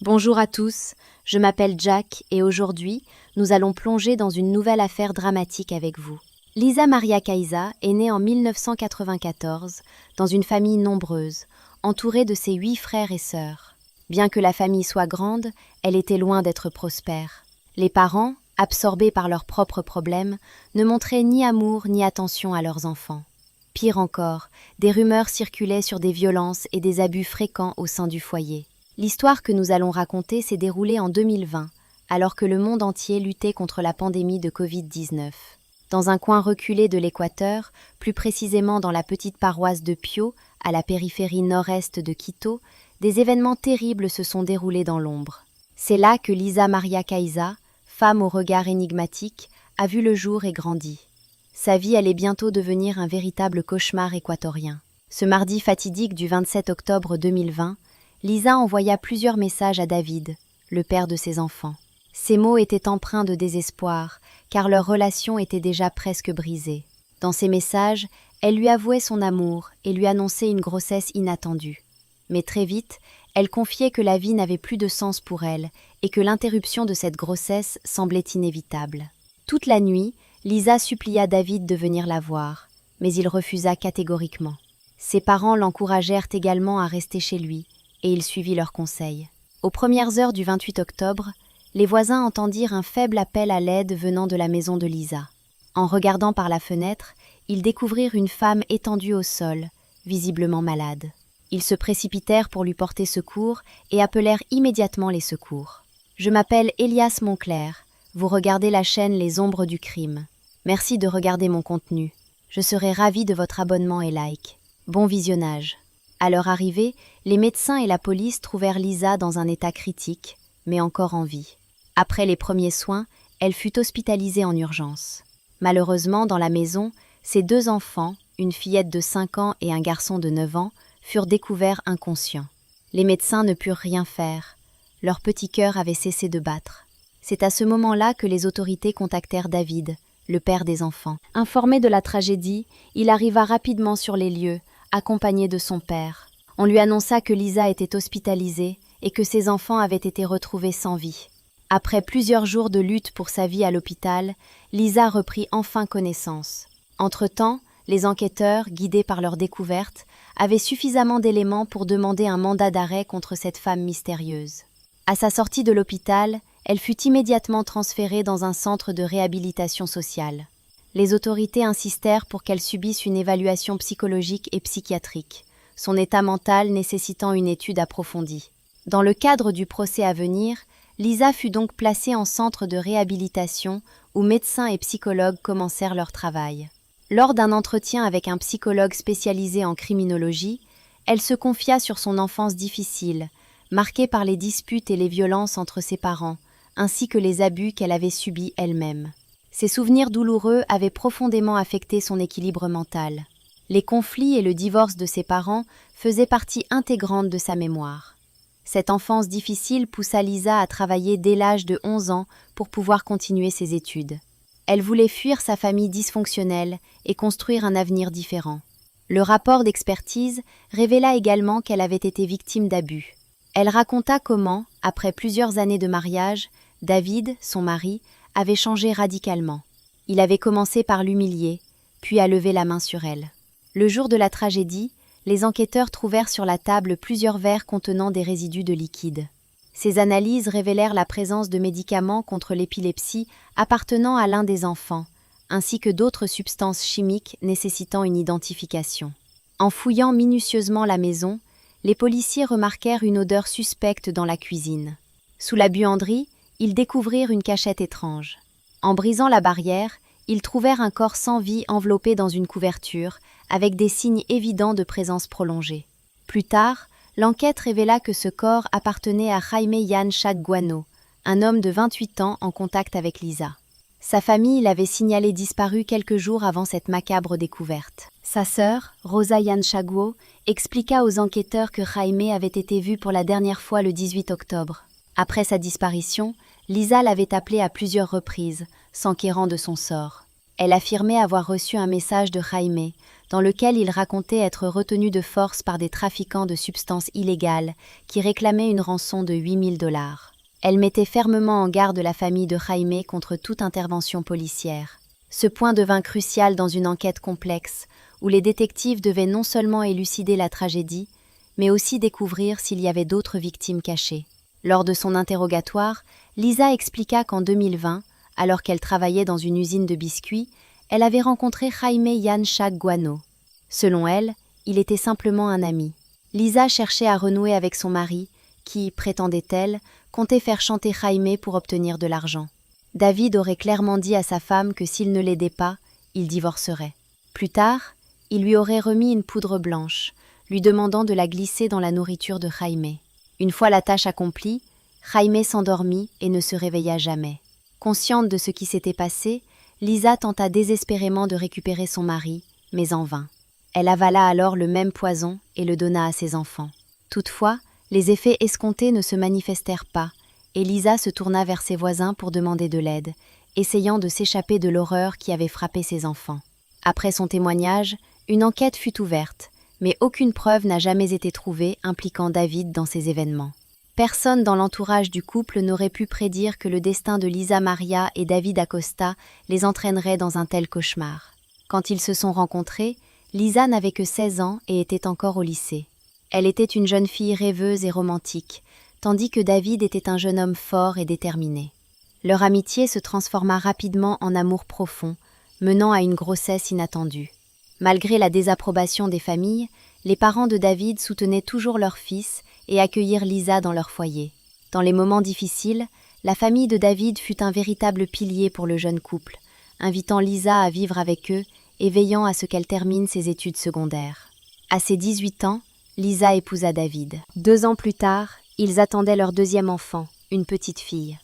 Bonjour à tous, je m'appelle Jack et aujourd'hui, nous allons plonger dans une nouvelle affaire dramatique avec vous. Lisa Maria Kaisa est née en 1994 dans une famille nombreuse, entourée de ses 8 frères et sœurs. Bien que la famille soit grande, elle était loin d'être prospère. Les parents, absorbés par leurs propres problèmes, ne montraient ni amour ni attention à leurs enfants. Pire encore, des rumeurs circulaient sur des violences et des abus fréquents au sein du foyer. L'histoire que nous allons raconter s'est déroulée en 2020, alors que le monde entier luttait contre la pandémie de Covid-19. Dans un coin reculé de l'Équateur, plus précisément dans la petite paroisse de Pio, à la périphérie nord-est de Quito, des événements terribles se sont déroulés dans l'ombre. C'est là que Lisa Maria Kaisa, femme au regard énigmatique, a vu le jour et grandi. Sa vie allait bientôt devenir un véritable cauchemar équatorien. Ce mardi fatidique du 27 octobre 2020, Lisa envoya plusieurs messages à David, le père de ses enfants. Ces mots étaient empreints de désespoir, car leur relation était déjà presque brisée. Dans ces messages, elle lui avouait son amour et lui annonçait une grossesse inattendue. Mais très vite, elle confiait que la vie n'avait plus de sens pour elle et que l'interruption de cette grossesse semblait inévitable. Toute la nuit, Lisa supplia David de venir la voir, mais il refusa catégoriquement. Ses parents l'encouragèrent également à rester chez lui, et il suivit leurs conseils. Aux premières heures du 28 octobre, les voisins entendirent un faible appel à l'aide venant de la maison de Lisa. En regardant par la fenêtre, ils découvrirent une femme étendue au sol, visiblement malade. Ils se précipitèrent pour lui porter secours et appelèrent immédiatement les secours. « Je m'appelle Elias Moncler. Vous regardez la chaîne Les Ombres du Crime. Merci de regarder mon contenu. Je serai ravi de votre abonnement et like. Bon visionnage. » À leur arrivée, les médecins et la police trouvèrent Lisa dans un état critique, mais encore en vie. Après les premiers soins, elle fut hospitalisée en urgence. Malheureusement, dans la maison, ses 2 enfants, une fillette de 5 ans et un garçon de 9 ans, furent découverts inconscients. Les médecins ne purent rien faire. Leur petit cœur avait cessé de battre. C'est à ce moment-là que les autorités contactèrent David, le père des enfants. Informé de la tragédie, il arriva rapidement sur les lieux, accompagné de son père. On lui annonça que Lisa était hospitalisée et que ses enfants avaient été retrouvés sans vie. Après plusieurs jours de lutte pour sa vie à l'hôpital, Lisa reprit enfin connaissance. Entre-temps, les enquêteurs, guidés par leur découverte, avaient suffisamment d'éléments pour demander un mandat d'arrêt contre cette femme mystérieuse. À sa sortie de l'hôpital, elle fut immédiatement transférée dans un centre de réhabilitation sociale. Les autorités insistèrent pour qu'elle subisse une évaluation psychologique et psychiatrique, son état mental nécessitant une étude approfondie. Dans le cadre du procès à venir, Lisa fut donc placée en centre de réhabilitation où médecins et psychologues commencèrent leur travail. Lors d'un entretien avec un psychologue spécialisé en criminologie, elle se confia sur son enfance difficile, marquée par les disputes et les violences entre ses parents, ainsi que les abus qu'elle avait subis elle-même. Ces souvenirs douloureux avaient profondément affecté son équilibre mental. Les conflits et le divorce de ses parents faisaient partie intégrante de sa mémoire. Cette enfance difficile poussa Lisa à travailler dès l'âge de 11 ans pour pouvoir continuer ses études. Elle voulait fuir sa famille dysfonctionnelle et construire un avenir différent. Le rapport d'expertise révéla également qu'elle avait été victime d'abus. Elle raconta comment, après plusieurs années de mariage, David, son mari, avait changé radicalement. Il avait commencé par l'humilier, puis à lever la main sur elle. Le jour de la tragédie, les enquêteurs trouvèrent sur la table plusieurs verres contenant des résidus de liquide. Ces analyses révélèrent la présence de médicaments contre l'épilepsie appartenant à l'un des enfants, ainsi que d'autres substances chimiques nécessitant une identification. En fouillant minutieusement la maison, les policiers remarquèrent une odeur suspecte dans la cuisine. Sous la buanderie, ils découvrirent une cachette étrange. En brisant la barrière, ils trouvèrent un corps sans vie enveloppé dans une couverture, avec des signes évidents de présence prolongée. Plus tard, l'enquête révéla que ce corps appartenait à Jaime Yan Chagguano, un homme de 28 ans en contact avec Lisa. Sa famille l'avait signalé disparu quelques jours avant cette macabre découverte. Sa sœur, Rosa Yan Chagwo, expliqua aux enquêteurs que Jaime avait été vu pour la dernière fois le 18 octobre. Après sa disparition, Lisa l'avait appelé à plusieurs reprises, s'enquérant de son sort. Elle affirmait avoir reçu un message de Jaime, dans lequel il racontait être retenu de force par des trafiquants de substances illégales qui réclamaient une rançon de 8 000 $. Elle mettait fermement en garde la famille de Jaime contre toute intervention policière. Ce point devint crucial dans une enquête complexe, où les détectives devaient non seulement élucider la tragédie, mais aussi découvrir s'il y avait d'autres victimes cachées. Lors de son interrogatoire, Lisa expliqua qu'en 2020, alors qu'elle travaillait dans une usine de biscuits, elle avait rencontré Jaime Yan Chaguano. Selon elle, il était simplement un ami. Lisa cherchait à renouer avec son mari, qui, prétendait-elle, comptait faire chanter Jaime pour obtenir de l'argent. David aurait clairement dit à sa femme que s'il ne l'aidait pas, il divorcerait. Plus tard, il lui aurait remis une poudre blanche, lui demandant de la glisser dans la nourriture de Jaime. Une fois la tâche accomplie, Jaime s'endormit et ne se réveilla jamais. Consciente de ce qui s'était passé, Lisa tenta désespérément de récupérer son mari, mais en vain. Elle avala alors le même poison et le donna à ses enfants. Toutefois, les effets escomptés ne se manifestèrent pas, et Lisa se tourna vers ses voisins pour demander de l'aide, essayant de s'échapper de l'horreur qui avait frappé ses enfants. Après son témoignage, une enquête fut ouverte, mais aucune preuve n'a jamais été trouvée impliquant David dans ces événements. Personne dans l'entourage du couple n'aurait pu prédire que le destin de Lisa Maria et David Acosta les entraînerait dans un tel cauchemar. Quand ils se sont rencontrés, Lisa n'avait que 16 ans et était encore au lycée. Elle était une jeune fille rêveuse et romantique, tandis que David était un jeune homme fort et déterminé. Leur amitié se transforma rapidement en amour profond, menant à une grossesse inattendue. Malgré la désapprobation des familles, les parents de David soutenaient toujours leur fils et accueillirent Lisa dans leur foyer. Dans les moments difficiles, la famille de David fut un véritable pilier pour le jeune couple, invitant Lisa à vivre avec eux et veillant à ce qu'elle termine ses études secondaires. À ses 18 ans, Lisa épousa David. 2 ans plus tard, ils attendaient leur deuxième enfant, une petite fille.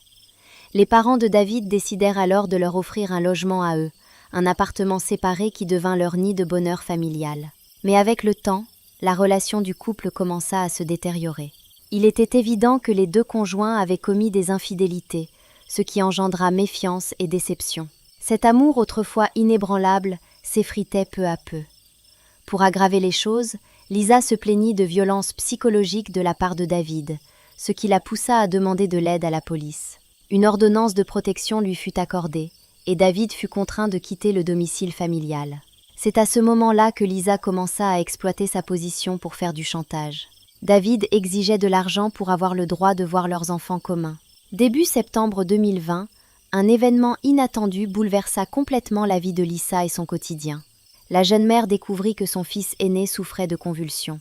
Les parents de David décidèrent alors de leur offrir un logement à eux, un appartement séparé qui devint leur nid de bonheur familial. Mais avec le temps, la relation du couple commença à se détériorer. Il était évident que les deux conjoints avaient commis des infidélités, ce qui engendra méfiance et déception. Cet amour autrefois inébranlable s'effritait peu à peu. Pour aggraver les choses, Lisa se plaignit de violences psychologiques de la part de David, ce qui la poussa à demander de l'aide à la police. Une ordonnance de protection lui fut accordée, et David fut contraint de quitter le domicile familial. C'est à ce moment-là que Lisa commença à exploiter sa position pour faire du chantage. David exigeait de l'argent pour avoir le droit de voir leurs enfants communs. Début septembre 2020, un événement inattendu bouleversa complètement la vie de Lisa et son quotidien. La jeune mère découvrit que son fils aîné souffrait de convulsions.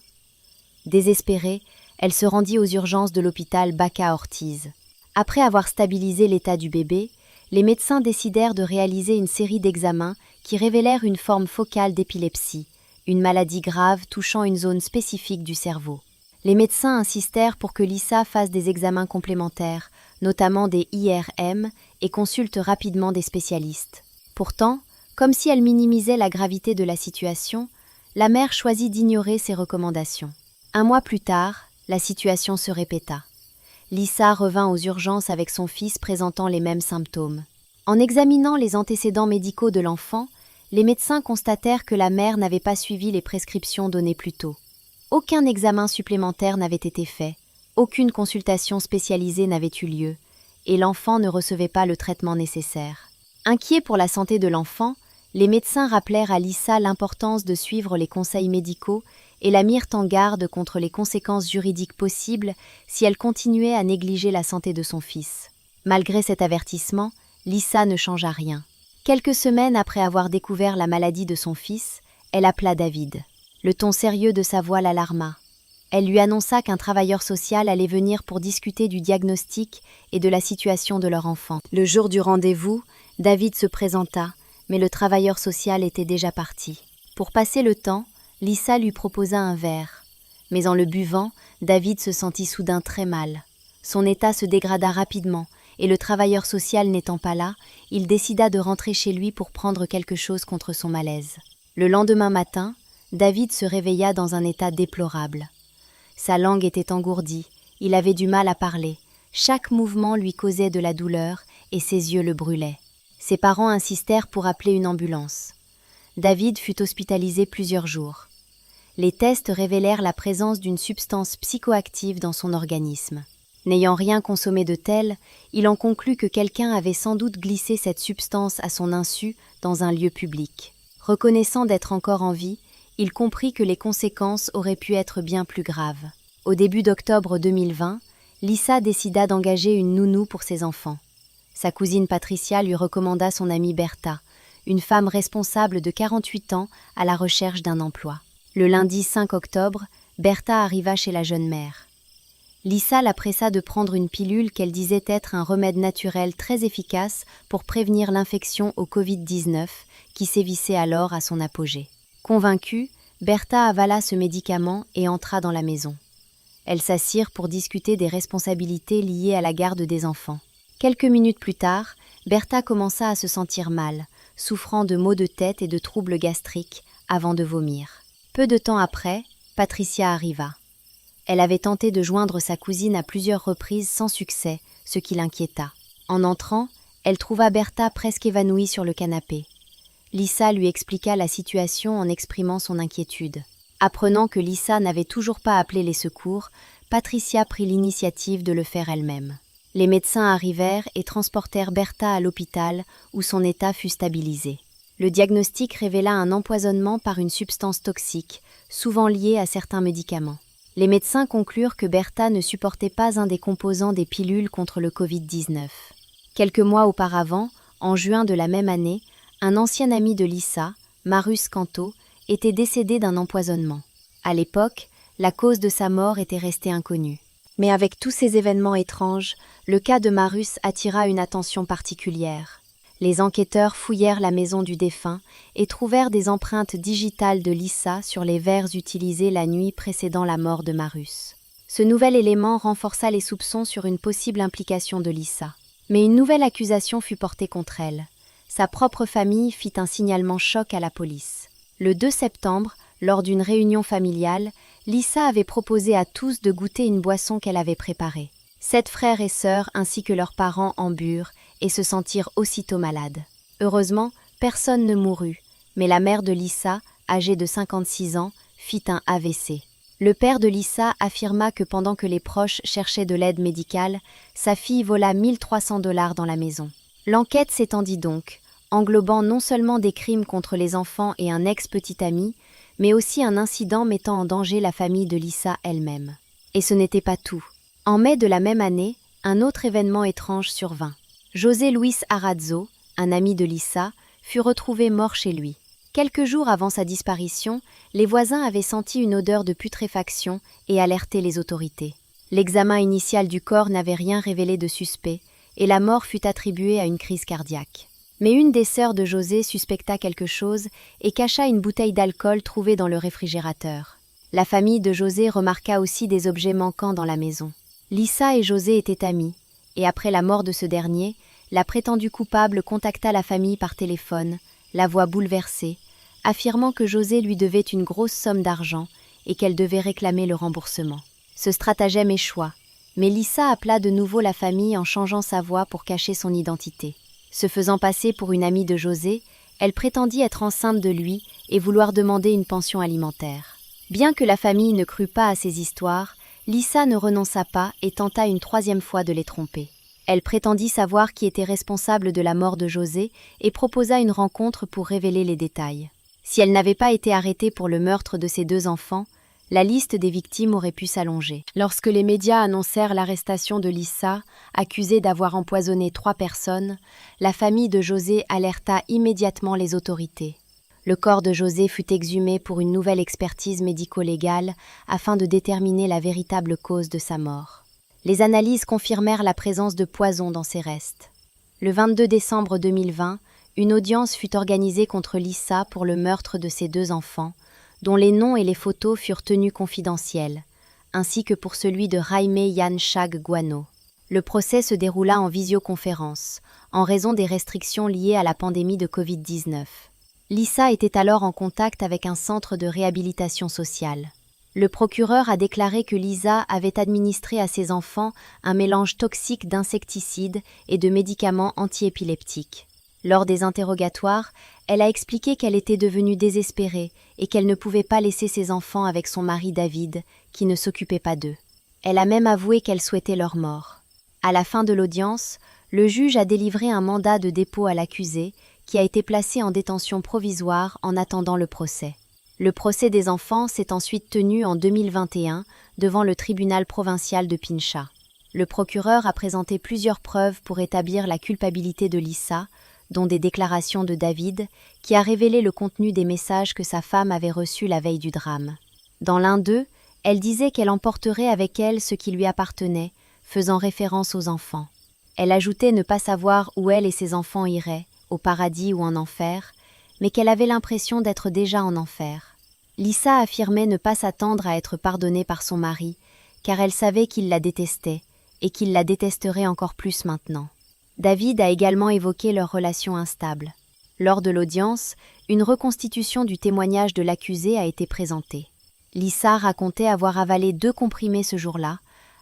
Désespérée, elle se rendit aux urgences de l'hôpital Baca Ortiz. Après avoir stabilisé l'état du bébé, les médecins décidèrent de réaliser une série d'examens qui révélèrent une forme focale d'épilepsie, une maladie grave touchant une zone spécifique du cerveau. Les médecins insistèrent pour que Lisa fasse des examens complémentaires, notamment des IRM, et consulte rapidement des spécialistes. Pourtant, comme si elle minimisait la gravité de la situation, la mère choisit d'ignorer ces recommandations. 1 mois plus tard, la situation se répéta. Lisa revint aux urgences avec son fils présentant les mêmes symptômes. En examinant les antécédents médicaux de l'enfant, les médecins constatèrent que la mère n'avait pas suivi les prescriptions données plus tôt. Aucun examen supplémentaire n'avait été fait, aucune consultation spécialisée n'avait eu lieu, et l'enfant ne recevait pas le traitement nécessaire. Inquiets pour la santé de l'enfant, les médecins rappelèrent à Lisa l'importance de suivre les conseils médicaux et la mirent en garde contre les conséquences juridiques possibles si elle continuait à négliger la santé de son fils. Malgré cet avertissement, Lisa ne changea rien. Quelques semaines après avoir découvert la maladie de son fils, elle appela David. Le ton sérieux de sa voix l'alarma. Elle lui annonça qu'un travailleur social allait venir pour discuter du diagnostic et de la situation de leur enfant. Le jour du rendez-vous, David se présenta, mais le travailleur social était déjà parti. Pour passer le temps, Lisa lui proposa un verre. Mais en le buvant, David se sentit soudain très mal. Son état se dégrada rapidement, et le travailleur social n'étant pas là, il décida de rentrer chez lui pour prendre quelque chose contre son malaise. Le lendemain matin, David se réveilla dans un état déplorable. Sa langue était engourdie, il avait du mal à parler, chaque mouvement lui causait de la douleur et ses yeux le brûlaient. Ses parents insistèrent pour appeler une ambulance. David fut hospitalisé plusieurs jours. Les tests révélèrent la présence d'une substance psychoactive dans son organisme. N'ayant rien consommé de tel, il en conclut que quelqu'un avait sans doute glissé cette substance à son insu dans un lieu public. Reconnaissant d'être encore en vie, il comprit que les conséquences auraient pu être bien plus graves. Au début d'octobre 2020, Lisa décida d'engager une nounou pour ses enfants. Sa cousine Patricia lui recommanda son amie Bertha, une femme responsable de 48 ans à la recherche d'un emploi. Le lundi 5 octobre, Bertha arriva chez la jeune mère. Lisa la pressa de prendre une pilule qu'elle disait être un remède naturel très efficace pour prévenir l'infection au Covid-19 qui sévissait alors à son apogée. Convaincue, Bertha avala ce médicament et entra dans la maison. Elles s'assirent pour discuter des responsabilités liées à la garde des enfants. Quelques minutes plus tard, Bertha commença à se sentir mal, souffrant de maux de tête et de troubles gastriques, avant de vomir. Peu de temps après, Patricia arriva. Elle avait tenté de joindre sa cousine à plusieurs reprises sans succès, ce qui l'inquiéta. En entrant, elle trouva Bertha presque évanouie sur le canapé. Lisa lui expliqua la situation en exprimant son inquiétude. Apprenant que Lisa n'avait toujours pas appelé les secours, Patricia prit l'initiative de le faire elle-même. Les médecins arrivèrent et transportèrent Bertha à l'hôpital où son état fut stabilisé. Le diagnostic révéla un empoisonnement par une substance toxique, souvent liée à certains médicaments. Les médecins conclurent que Bertha ne supportait pas un des composants des pilules contre le Covid-19. Quelques mois auparavant, en juin de la même année, un ancien ami de Lisa, Marus Canto, était décédé d'un empoisonnement. À l'époque, la cause de sa mort était restée inconnue. Mais avec tous ces événements étranges, le cas de Marus attira une attention particulière. Les enquêteurs fouillèrent la maison du défunt et trouvèrent des empreintes digitales de Lisa sur les verres utilisés la nuit précédant la mort de Marus. Ce nouvel élément renforça les soupçons sur une possible implication de Lisa. Mais une nouvelle accusation fut portée contre elle. Sa propre famille fit un signalement choc à la police. Le 2 septembre, lors d'une réunion familiale, Lisa avait proposé à tous de goûter une boisson qu'elle avait préparée. 7 frères et sœurs ainsi que leurs parents en burent et se sentirent aussitôt malades. Heureusement, personne ne mourut, mais la mère de Lisa, âgée de 56 ans, fit un AVC. Le père de Lisa affirma que pendant que les proches cherchaient de l'aide médicale, sa fille vola 1 300 $ dans la maison. L'enquête s'étendit donc, englobant non seulement des crimes contre les enfants et un ex-petit ami, mais aussi un incident mettant en danger la famille de Lisa elle-même. Et ce n'était pas tout. En mai de la même année, un autre événement étrange survint. José Luis Arazzo, un ami de Lisa, fut retrouvé mort chez lui. Quelques jours avant sa disparition, les voisins avaient senti une odeur de putréfaction et alerté les autorités. L'examen initial du corps n'avait rien révélé de suspect et la mort fut attribuée à une crise cardiaque. Mais une des sœurs de José suspecta quelque chose et cacha une bouteille d'alcool trouvée dans le réfrigérateur. La famille de José remarqua aussi des objets manquants dans la maison. Lisa et José étaient amis, et après la mort de ce dernier, la prétendue coupable contacta la famille par téléphone, la voix bouleversée, affirmant que José lui devait une grosse somme d'argent et qu'elle devait réclamer le remboursement. Ce stratagème échoua, mais Lisa appela de nouveau la famille en changeant sa voix pour cacher son identité. Se faisant passer pour une amie de José, elle prétendit être enceinte de lui et vouloir demander une pension alimentaire. Bien que la famille ne crût pas à ces histoires, Lisa ne renonça pas et tenta une 3e fois de les tromper. Elle prétendit savoir qui était responsable de la mort de José et proposa une rencontre pour révéler les détails. Si elle n'avait pas été arrêtée pour le meurtre de ses 2 enfants, la liste des victimes aurait pu s'allonger. Lorsque les médias annoncèrent l'arrestation de Lisa, accusée d'avoir empoisonné 3 personnes, la famille de José alerta immédiatement les autorités. Le corps de José fut exhumé pour une nouvelle expertise médico-légale afin de déterminer la véritable cause de sa mort. Les analyses confirmèrent la présence de poison dans ses restes. Le 22 décembre 2020, une audience fut organisée contre Lisa pour le meurtre de ses 2 enfants, dont les noms et les photos furent tenus confidentiels, ainsi que pour celui de Jaime Yan Chag Guano. Le procès se déroula en visioconférence, en raison des restrictions liées à la pandémie de Covid-19. Lisa était alors en contact avec un centre de réhabilitation sociale. Le procureur a déclaré que Lisa avait administré à ses enfants un mélange toxique d'insecticides et de médicaments antiépileptiques. Lors des interrogatoires, elle a expliqué qu'elle était devenue désespérée et qu'elle ne pouvait pas laisser ses enfants avec son mari David, qui ne s'occupait pas d'eux. Elle a même avoué qu'elle souhaitait leur mort. À la fin de l'audience, le juge a délivré un mandat de dépôt à l'accusé, qui a été placé en détention provisoire en attendant le procès. Le procès des enfants s'est ensuite tenu en 2021 devant le tribunal provincial de Pincha. Le procureur a présenté plusieurs preuves pour établir la culpabilité de Lisa, dont des déclarations de David, qui a révélé le contenu des messages que sa femme avait reçus la veille du drame. Dans l'un d'eux, elle disait qu'elle emporterait avec elle ce qui lui appartenait, faisant référence aux enfants. Elle ajoutait ne pas savoir où elle et ses enfants iraient, au paradis ou en enfer, mais qu'elle avait l'impression d'être déjà en enfer. Lisa affirmait ne pas s'attendre à être pardonnée par son mari, car elle savait qu'il la détestait, et qu'il la détesterait encore plus maintenant. David a également évoqué leur relation instable. Lors de l'audience, une reconstitution du témoignage de l'accusé a été présentée. Lisa racontait avoir avalé 2 comprimés ce jour-là,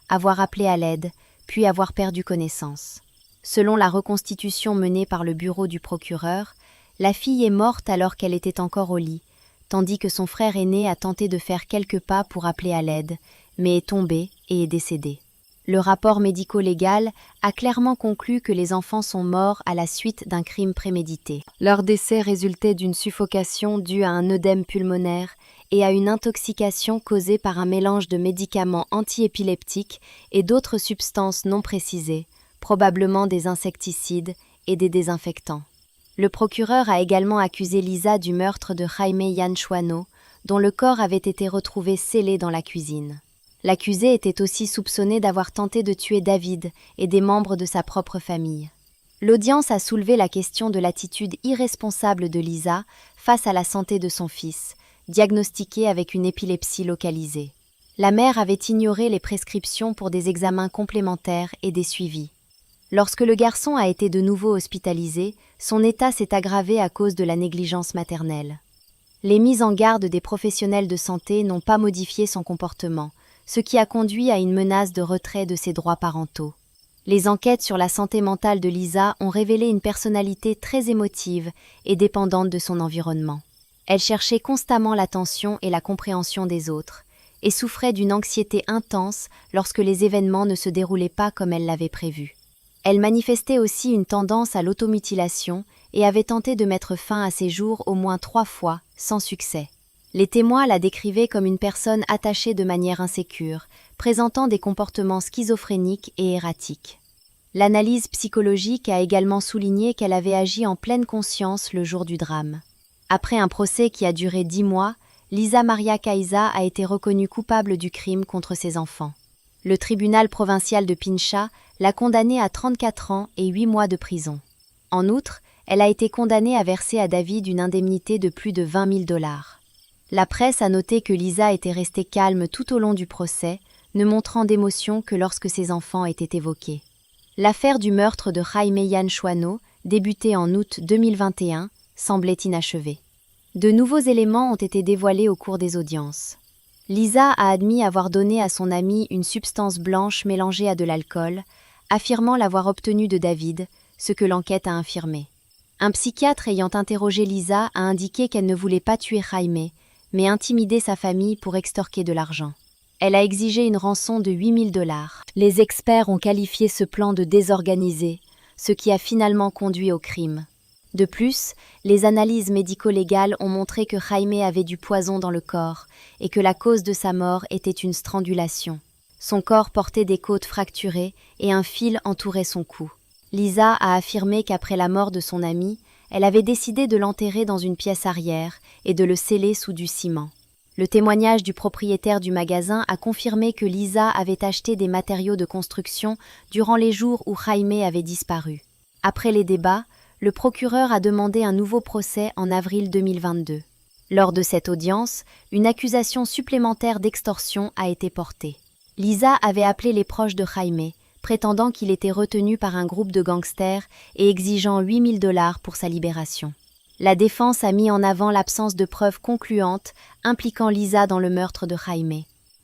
avoir appelé à l'aide, puis avoir perdu connaissance. Selon la reconstitution menée par le bureau du procureur, la fille est morte alors qu'elle était encore au lit, tandis que son frère aîné a tenté de faire quelques pas pour appeler à l'aide, mais est tombé et est décédé. Le rapport médico-légal a clairement conclu que les enfants sont morts à la suite d'un crime prémédité. Leur décès résultait d'une suffocation due à un œdème pulmonaire et à une intoxication causée par un mélange de médicaments antiépileptiques et d'autres substances non précisées, probablement des insecticides et des désinfectants. Le procureur a également accusé Lisa du meurtre de Jaime Yanchuano, dont le corps avait été retrouvé scellé dans la cuisine. L'accusé était aussi soupçonné d'avoir tenté de tuer David et des membres de sa propre famille. L'audience a soulevé la question de l'attitude irresponsable de Lisa face à la santé de son fils, diagnostiqué avec une épilepsie localisée. La mère avait ignoré les prescriptions pour des examens complémentaires et des suivis. Lorsque le garçon a été de nouveau hospitalisé, son état s'est aggravé à cause de la négligence maternelle. Les mises en garde des professionnels de santé n'ont pas modifié son comportement, ce qui a conduit à une menace de retrait de ses droits parentaux. Les enquêtes sur la santé mentale de Lisa ont révélé une personnalité très émotive et dépendante de son environnement. Elle cherchait constamment l'attention et la compréhension des autres, et souffrait d'une anxiété intense lorsque les événements ne se déroulaient pas comme elle l'avait prévu. Elle manifestait aussi une tendance à l'automutilation et avait tenté de mettre fin à ses jours au moins 3 fois, sans succès. Les témoins la décrivaient comme une personne attachée de manière insécure, présentant des comportements schizophréniques et erratiques. L'analyse psychologique a également souligné qu'elle avait agi en pleine conscience le jour du drame. Après un procès qui a duré 10 mois, Lisa Maria Caiza a été reconnue coupable du crime contre ses enfants. Le tribunal provincial de Pincha l'a condamnée à 34 ans et 8 mois de prison. En outre, elle a été condamnée à verser à David une indemnité de plus de $20 000. La presse a noté que Lisa était restée calme tout au long du procès, ne montrant d'émotion que lorsque ses enfants étaient évoqués. L'affaire du meurtre de Jaime Yanchuano, débutée en août 2021, semblait inachevée. De nouveaux éléments ont été dévoilés au cours des audiences. Lisa a admis avoir donné à son ami une substance blanche mélangée à de l'alcool, affirmant l'avoir obtenue de David, ce que l'enquête a infirmé. Un psychiatre ayant interrogé Lisa a indiqué qu'elle ne voulait pas tuer Jaime, mais intimider sa famille pour extorquer de l'argent. Elle a exigé une rançon de $8 000. Les experts ont qualifié ce plan de désorganisé, ce qui a finalement conduit au crime. De plus, les analyses médico-légales ont montré que Jaime avait du poison dans le corps et que la cause de sa mort était une strangulation. Son corps portait des côtes fracturées et un fil entourait son cou. Lisa a affirmé qu'après la mort de son ami, elle avait décidé de l'enterrer dans une pièce arrière et de le sceller sous du ciment. Le témoignage du propriétaire du magasin a confirmé que Lisa avait acheté des matériaux de construction durant les jours où Jaime avait disparu. Après les débats, le procureur a demandé un nouveau procès en avril 2022. Lors de cette audience, une accusation supplémentaire d'extorsion a été portée. Lisa avait appelé les proches de Jaime, prétendant qu'il était retenu par un groupe de gangsters et exigeant $8 000 pour sa libération. La défense a mis en avant l'absence de preuves concluantes impliquant Lisa dans le meurtre de Jaime.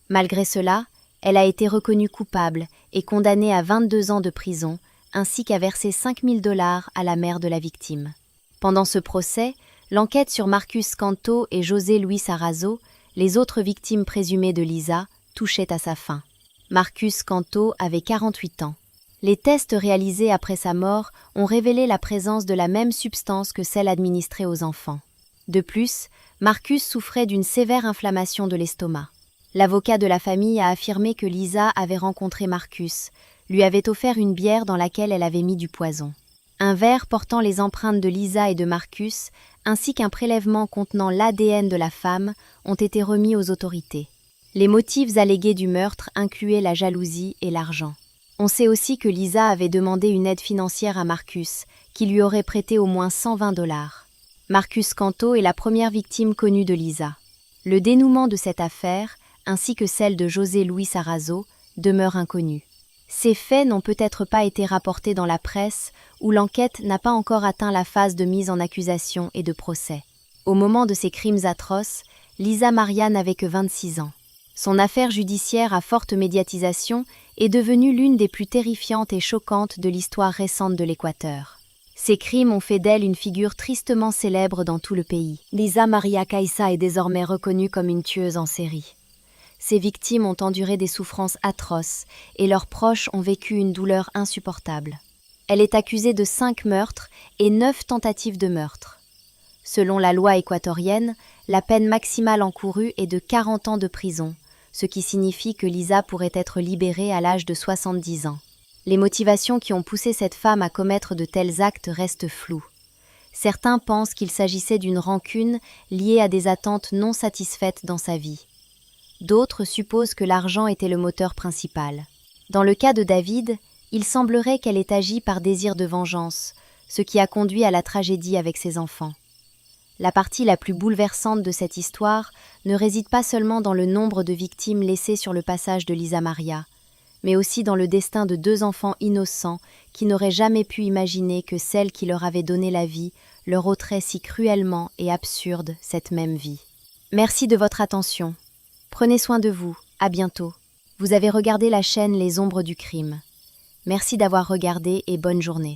Malgré cela, elle a été reconnue coupable et condamnée à 22 ans de prison, ainsi qu'à verser 5 000 $ à la mère de la victime. Pendant ce procès, l'enquête sur Marcus Canto et José Luis Arazo, les autres victimes présumées de Lisa, touchait à sa fin. Marcus Canto avait 48 ans. Les tests réalisés après sa mort ont révélé la présence de la même substance que celle administrée aux enfants. De plus, Marcus souffrait d'une sévère inflammation de l'estomac. L'avocat de la famille a affirmé que Lisa avait rencontré Marcus, lui avait offert une bière dans laquelle elle avait mis du poison. Un verre portant les empreintes de Lisa et de Marcus, ainsi qu'un prélèvement contenant l'ADN de la femme, ont été remis aux autorités. Les motifs allégués du meurtre incluaient la jalousie et l'argent. On sait aussi que Lisa avait demandé une aide financière à Marcus, qui lui aurait prêté au moins 120 $. Marcus Canto est la première victime connue de Lisa. Le dénouement de cette affaire, ainsi que celle de José Luis Arazo, demeure inconnu. Ces faits n'ont peut-être pas été rapportés dans la presse, où l'enquête n'a pas encore atteint la phase de mise en accusation et de procès. Au moment de ces crimes atroces, Lisa Maria n'avait que 26 ans. Son affaire judiciaire à forte médiatisation est devenue l'une des plus terrifiantes et choquantes de l'histoire récente de l'Équateur. Ces crimes ont fait d'elle une figure tristement célèbre dans tout le pays. Lisa Maria Caiza est désormais reconnue comme une tueuse en série. Ses victimes ont enduré des souffrances atroces et leurs proches ont vécu une douleur insupportable. Elle est accusée de 5 meurtres et 9 tentatives de meurtre. Selon la loi équatorienne, la peine maximale encourue est de 40 ans de prison, ce qui signifie que Lisa pourrait être libérée à l'âge de 70 ans. Les motivations qui ont poussé cette femme à commettre de tels actes restent floues. Certains pensent qu'il s'agissait d'une rancune liée à des attentes non satisfaites dans sa vie. D'autres supposent que l'argent était le moteur principal. Dans le cas de David, il semblerait qu'elle ait agi par désir de vengeance, ce qui a conduit à la tragédie avec ses enfants. La partie la plus bouleversante de cette histoire ne réside pas seulement dans le nombre de victimes laissées sur le passage de Lisa Maria, mais aussi dans le destin de 2 enfants innocents qui n'auraient jamais pu imaginer que celle qui leur avait donné la vie leur ôterait si cruellement et absurde cette même vie. Merci de votre attention. Prenez soin de vous, à bientôt. Vous avez regardé la chaîne Les Ombres du Crime. Merci d'avoir regardé et bonne journée.